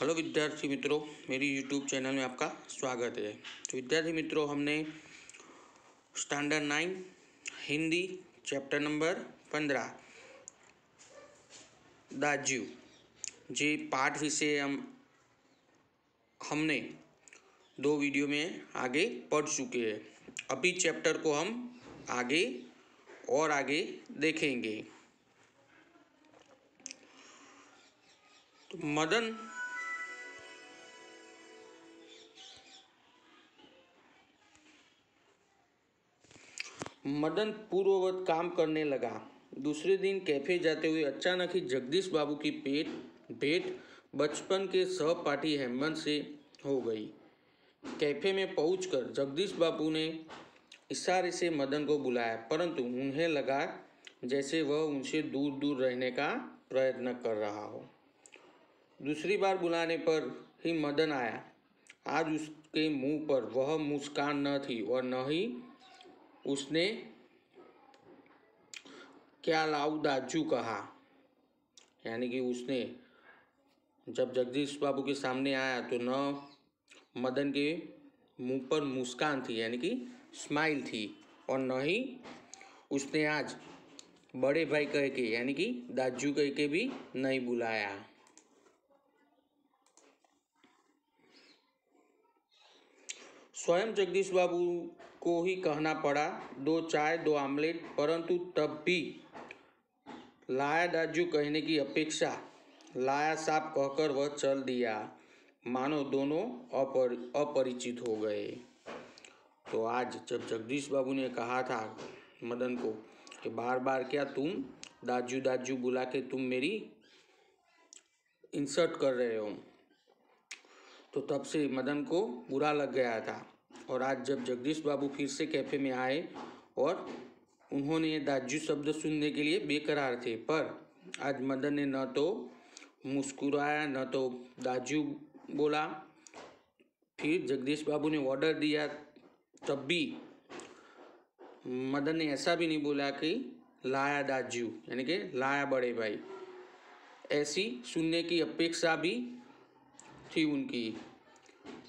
Hello विद्यार्थी मित्रों, मेरी यूट्यूब चैनल में आपका स्वागत है। तो विद्यार्थी मित्रों, हमने स्टैंडर्ड 9 हिंदी चैप्टर नंबर 15 दाज्यू जे पाठ विषय हमने 2 वीडियो में आगे पढ़ चुके हैं। अभी चैप्टर को हम आगे देखेंगे। तो मदन पूर्ववत काम करने लगा। दूसरे दिन कैफे जाते हुए अचानक ही जगदीश बाबू की भेंट बचपन के सहपाठी हेमंत से हो गई। कैफे में पहुंचकर जगदीश बाबू ने इशारे से मदन को बुलाया, परंतु उन्हें लगा जैसे वह उनसे दूर दूर रहने का प्रयत्न कर रहा हो। दूसरी बार बुलाने पर ही मदन आया। आज उसके मुंह पर वह मुस्कान न थी और न ही उसने क्या लाऊ दाजू कहा, यानी कि उसने जब जगदीश बाबू के सामने आया तो न मदन के मुंह पर मुस्कान थी, यानी कि स्माइल थी, और न ही उसने आज बड़े भाई कह के यानी कि दाजू कह के भी नहीं बुलाया। स्वयं जगदीश बाबू को ही कहना पड़ा 2 चाय 2 आमलेट, परंतु तब भी लाया दाजू कहने की अपेक्षा लाया साहब कहकर वह चल दिया, मानो दोनों अपरिचित हो गए। तो आज जब जगदीश बाबू ने कहा था मदन को कि बार बार क्या तुम दाजू दाजू बुला के तुम मेरी इंसल्ट कर रहे हो, तो तब से मदन को बुरा लग गया था। और आज जब जगदीश बाबू फिर से कैफे में आए और उन्होंने दाजू शब्द सुनने के लिए बेकरार थे, पर आज मदन ने न तो मुस्कुराया न तो दाजू बोला। फिर जगदीश बाबू ने ऑर्डर दिया, तब भी मदन ने ऐसा भी नहीं बोला कि लाया दाजू यानी कि लाया बड़े भाई, ऐसी सुनने की अपेक्षा भी थी उनकी।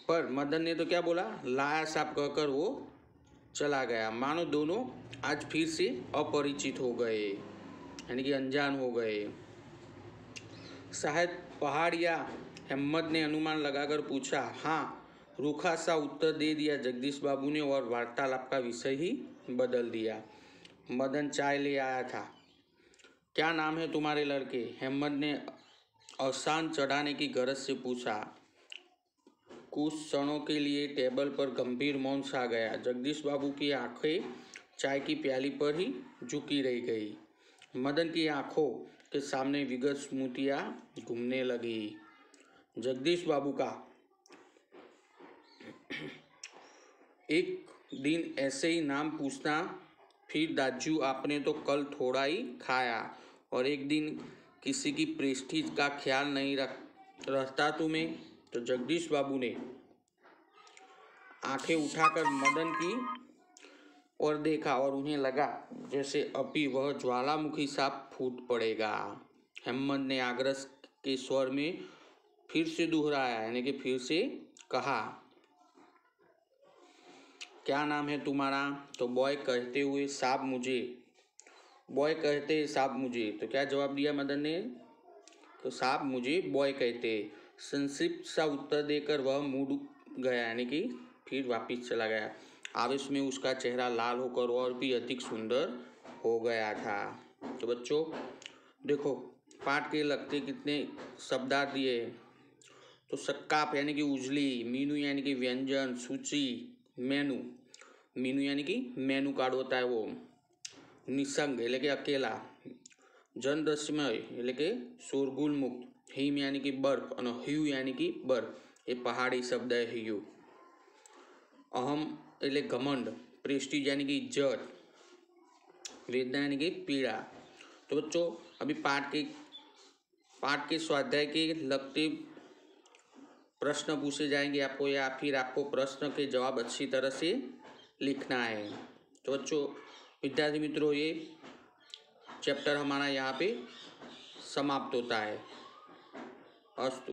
पर मदन ने तो क्या बोला, लाया साहब कहकर वो चला गया, मानो दोनों आज फिर से अपरिचित हो गए, यानी कि अनजान हो गए। शायद पहाड़ या हेमंत ने अनुमान लगाकर पूछा। हाँ, रूखा सा उत्तर दे दिया जगदीश बाबू ने और वार्तालाप का विषय ही बदल दिया। मदन चाय ले आया था। क्या नाम है तुम्हारे लड़के? हेमंत ने अशांत चढ़ाने की गरज से पूछा। कुछ क्षणों के लिए टेबल पर गंभीर मौन छा गया। जगदीश बाबू की आंखें चाय की प्याली पर ही झुकी रह गई। मदन की आंखों के सामने विगत स्मृतियां घूमने लगी। जगदीश बाबू का एक दिन ऐसे ही नाम पूछना, फिर दाजू आपने तो कल थोड़ा ही खाया, और एक दिन किसी की प्रेस्टीज का ख्याल नहीं रहता तुम्हें। तो जगदीश बाबू ने आंखें उठाकर मदन की ओर देखा और उन्हें लगा जैसे अभी वह ज्वालामुखी सा फूट पड़ेगा। हेमंत ने आग्रह के स्वर में फिर से दोहराया, यानी कि फिर से कहा, क्या नाम है तुम्हारा? तो बॉय कहते साहब मुझे। तो क्या जवाब दिया मदन ने? तो साहब मुझे बॉय कहते। संक्षिप्त सा उत्तर देकर वह मुड़ गया, यानी कि फिर वापिस चला गया। आवेश में उसका चेहरा लाल होकर और भी अधिक सुंदर हो गया था। तो बच्चों देखो, पाठ के लगते कितने शब्दार्थ दिए। तो सक्काप यानी कि उजली, मीनू यानी कि व्यंजन, सूची, मेनू, मीनू यानी कि मेनू कार्ड होता है वो, निसंग એટલે કે अकेला, जनरश्मय એટલે કે शोरगुल मुक्त, हिम यानी कि बर्फ और ह्यू यानी कि बर्फ, ये पहाड़ी शब्द है ह्यू। अहम એટલે घमंड, प्रेस्टीज यानी कि इज्जत, वेदना यानी कि पीड़ा। तो बच्चों अभी पाठ के स्वाध्याय के लगते प्रश्न पूछे जाएंगे आपको, या फिर आपको प्रश्न के जवाब अच्छी तरह से लिखना है। तो बच्चों विद्यार्थी मित्रों, ये चैप्टर हमारा यहाँ पे समाप्त होता है। अस्तु।